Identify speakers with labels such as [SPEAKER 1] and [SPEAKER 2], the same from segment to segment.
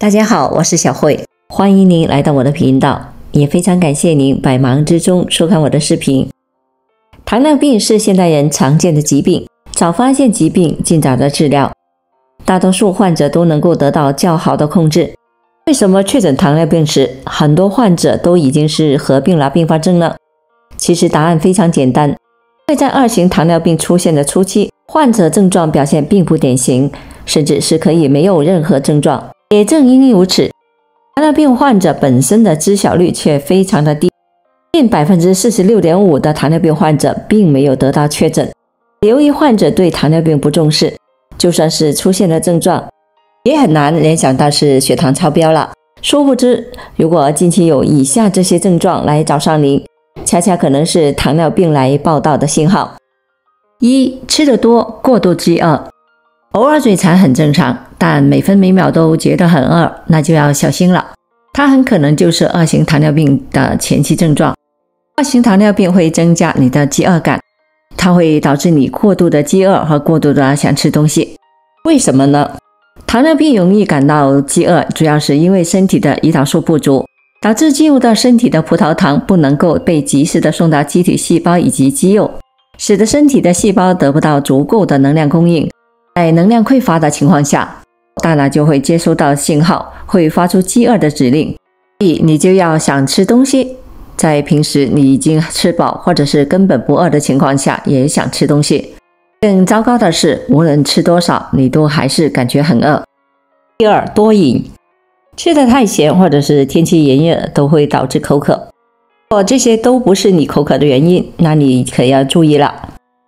[SPEAKER 1] 大家好，我是小慧，欢迎您来到我的频道，也非常感谢您百忙之中收看我的视频。糖尿病是现代人常见的疾病，早发现疾病，尽早的治疗，大多数患者都能够得到较好的控制。为什么确诊糖尿病时，很多患者都已经是合并了并发症呢？其实答案非常简单，因为在二型糖尿病出现的初期，患者症状表现并不典型，甚至是可以没有任何症状。也正因如此，糖尿病患者本身的知晓率却非常的低，近 46.5% 的糖尿病患者并没有得到确诊。由于患者对糖尿病不重视，就算是出现了症状，也很难联想到是血糖超标了。殊不知，如果近期有以下这些症状来找上您，恰恰可能是糖尿病来报道的信号。一、吃得多，过度饥饿。偶尔嘴馋很正常，但每分每秒都觉得很饿，那就要小心了。它很可能就是二型糖尿病的前期症状。二型糖尿病会增加你的饥饿感，它会导致你过度的饥饿和过度的想吃东西。为什么呢？糖尿病容易感到饥饿，主要是因为身体的胰岛素不足，导致进入到身体的葡萄糖不能够被及时的送到机体细胞以及肌肉，使得身体的细胞得不到足够的能量供应。在能量匮乏的情况下，大脑就会接收到信号，会发出饥饿的指令，所以你就要想吃东西。在平时你已经吃饱或者是根本不饿的情况下，也想吃东西。更糟糕的是，无论吃多少，你都还是感觉很饿。第二，多饮，吃得太咸或者是天气炎热都会导致口渴。如果这些都不是你口渴的原因，那你可要注意了。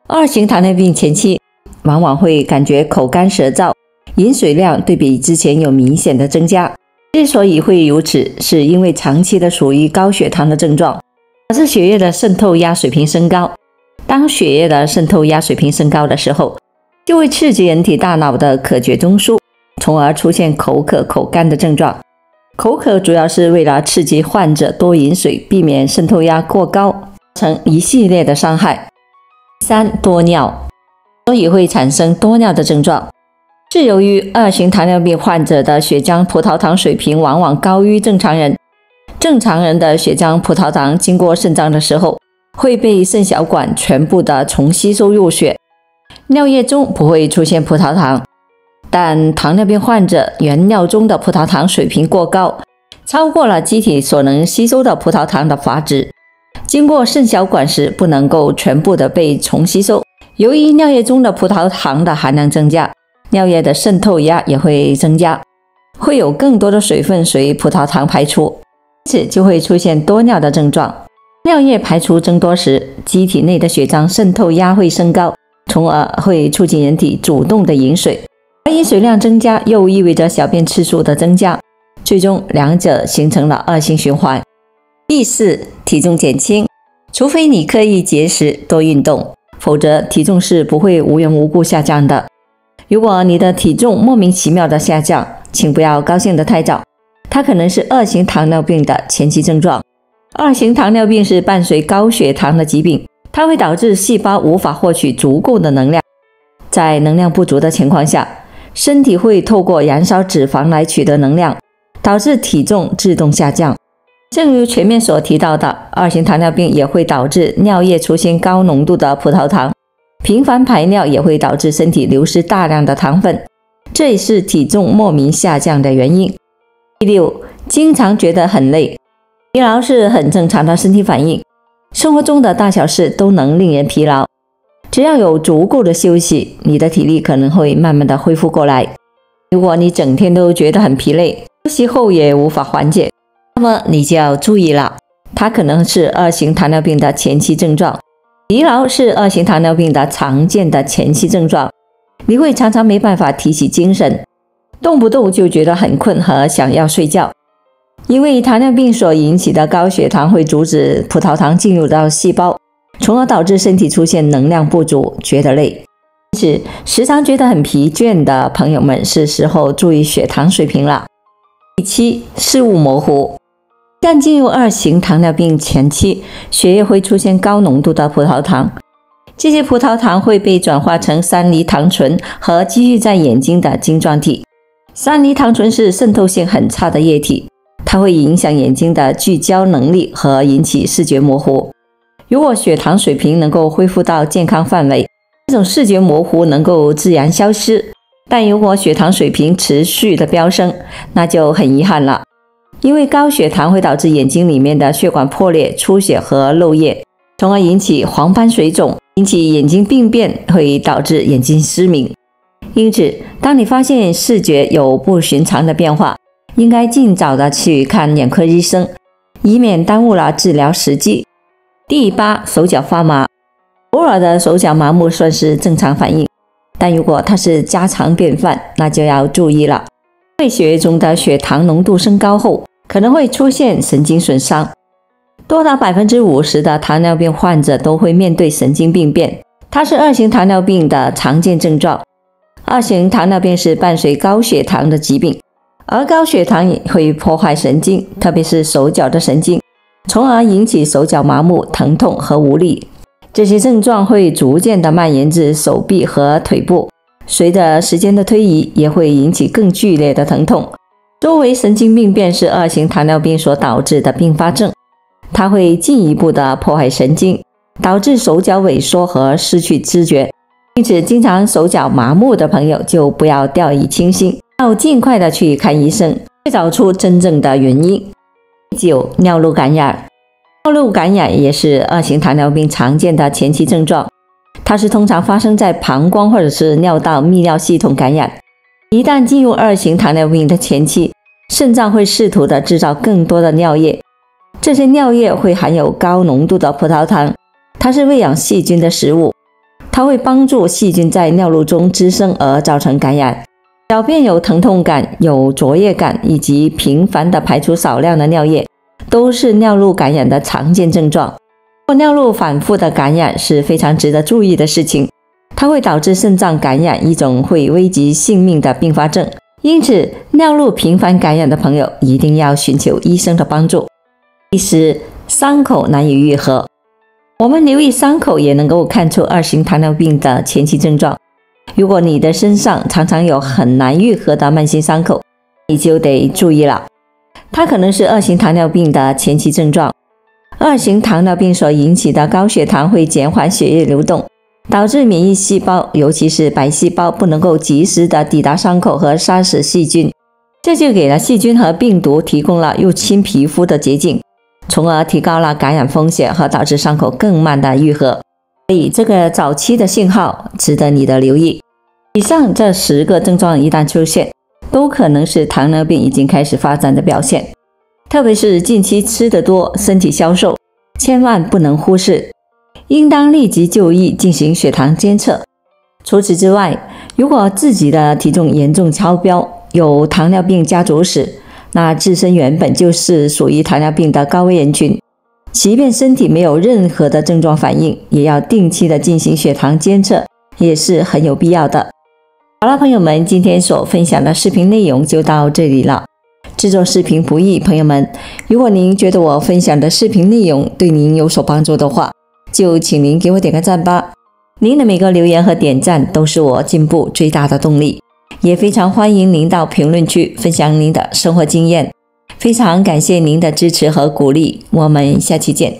[SPEAKER 1] 二型糖尿病前期往往会感觉口干舌燥，饮水量对比之前有明显的增加。之所以会如此，是因为长期的属于高血糖的症状，导致血液的渗透压水平升高。当血液的渗透压水平升高的时候，就会刺激人体大脑的可觉中枢，从而出现口渴口干的症状。口渴主要是为了刺激患者多饮水，避免渗透压过高，造成一系列的伤害。三、多尿，所以会产生多尿的症状，是由于二型糖尿病患者的血浆葡萄糖水平往往高于正常人。正常人的血浆葡萄糖经过肾脏的时候，会被肾小管全部的重吸收入血，尿液中不会出现葡萄糖。但糖尿病患者原尿中的葡萄糖水平过高，超过了机体所能吸收的葡萄糖的阀值，经过肾小管时不能够全部的被重吸收。由于尿液中的葡萄糖的含量增加，尿液的渗透压也会增加，会有更多的水分随葡萄糖排出，因此就会出现多尿的症状。尿液排出增多时，机体内的血浆渗透压会升高，从而会促进人体主动的饮水，而饮水量增加又意味着小便次数的增加，最终两者形成了恶性循环。第四，体重减轻，除非你刻意节食多运动，否则体重是不会无缘无故下降的。如果你的体重莫名其妙的下降，请不要高兴得太早，它可能是二型糖尿病的前期症状。二型糖尿病是伴随高血糖的疾病，它会导致细胞无法获取足够的能量，在能量不足的情况下，身体会透过燃烧脂肪来取得能量，导致体重自动下降。正如前面所提到的，二型糖尿病也会导致尿液出现高浓度的葡萄糖，频繁排尿也会导致身体流失大量的糖分，这也是体重莫名下降的原因。第六，经常觉得很累，疲劳是很正常的身体反应，生活中的大小事都能令人疲劳，只要有足够的休息，你的体力可能会慢慢的恢复过来。如果你整天都觉得很疲累，休息后也无法缓解，那么你就要注意了，它可能是二型糖尿病的前期症状。疲劳是二型糖尿病的常见的前期症状，你会常常没办法提起精神，动不动就觉得很困和想要睡觉。因为糖尿病所引起的高血糖会阻止葡萄糖进入到细胞，从而导致身体出现能量不足，觉得累。因此，时常觉得很疲倦的朋友们，是时候注意血糖水平了。第七，视物模糊。一旦进入二型糖尿病前期，血液会出现高浓度的葡萄糖，这些葡萄糖会被转化成三梨糖醇和积聚在眼睛的晶状体，三梨糖醇是渗透性很差的液体，它会影响眼睛的聚焦能力和引起视觉模糊。如果血糖水平能够恢复到健康范围，这种视觉模糊能够自然消失。但如果血糖水平持续的飙升，那就很遗憾了，因为高血糖会导致眼睛里面的血管破裂、出血和漏液，从而引起黄斑水肿，引起眼睛病变，会导致眼睛失明。因此，当你发现视觉有不寻常的变化，应该尽早的去看眼科医生，以免耽误了治疗时机。第8，手脚发麻。偶尔的手脚麻木算是正常反应，但如果它是家常便饭，那就要注意了。因为血液中的血糖浓度升高后，可能会出现神经损伤。多达 50% 的糖尿病患者都会面对神经病变，它是2型糖尿病的常见症状。2型糖尿病是伴随高血糖的疾病，而高血糖也会破坏神经，特别是手脚的神经，从而引起手脚麻木、疼痛和无力。这些症状会逐渐的蔓延至手臂和腿部，随着时间的推移，也会引起更剧烈的疼痛。周围神经病变是2型糖尿病所导致的并发症，它会进一步的破坏神经，导致手脚萎缩和失去知觉。因此，经常手脚麻木的朋友就不要掉以轻心，要尽快的去看医生，找出真正的原因。第9，尿路感染。尿路感染也是2型糖尿病常见的前期症状，它是通常发生在膀胱或者是尿道泌尿系统感染。一旦进入2型糖尿病的前期，肾脏会试图的制造更多的尿液，这些尿液会含有高浓度的葡萄糖，它是喂养细菌的食物，它会帮助细菌在尿路中滋生而造成感染。小便有疼痛感、有灼热感以及频繁的排出少量的尿液，都是尿路感染的常见症状。尿路反复的感染是非常值得注意的事情，它会导致肾脏感染，一种会危及性命的并发症。因此，尿路频繁感染的朋友一定要寻求医生的帮助。第10，伤口难以愈合。我们留意伤口也能够看出2型糖尿病的前期症状。如果你的身上常常有很难愈合的慢性伤口，你就得注意了，它可能是2型糖尿病的前期症状。2型糖尿病所引起的高血糖会减缓血液流动，导致免疫细胞，尤其是白细胞不能够及时的抵达伤口和杀死细菌，这就给了细菌和病毒提供了入侵皮肤的捷径，从而提高了感染风险和导致伤口更慢的愈合。所以这个早期的信号值得你的留意。以上这10个症状一旦出现，都可能是糖尿病已经开始发展的表现。特别是近期吃得多、身体消瘦，千万不能忽视，应当立即就医进行血糖监测。除此之外，如果自己的体重严重超标，有糖尿病家族史，那自身原本就是属于糖尿病的高危人群，即便身体没有任何的症状反应，也要定期的进行血糖监测，也是很有必要的。好了，朋友们，今天所分享的视频内容就到这里了。制作视频不易，朋友们，如果您觉得我分享的视频内容对您有所帮助的话，就请您给我点个赞吧。您的每个留言和点赞都是我进步最大的动力，也非常欢迎您到评论区分享您的生活经验。非常感谢您的支持和鼓励，我们下期见。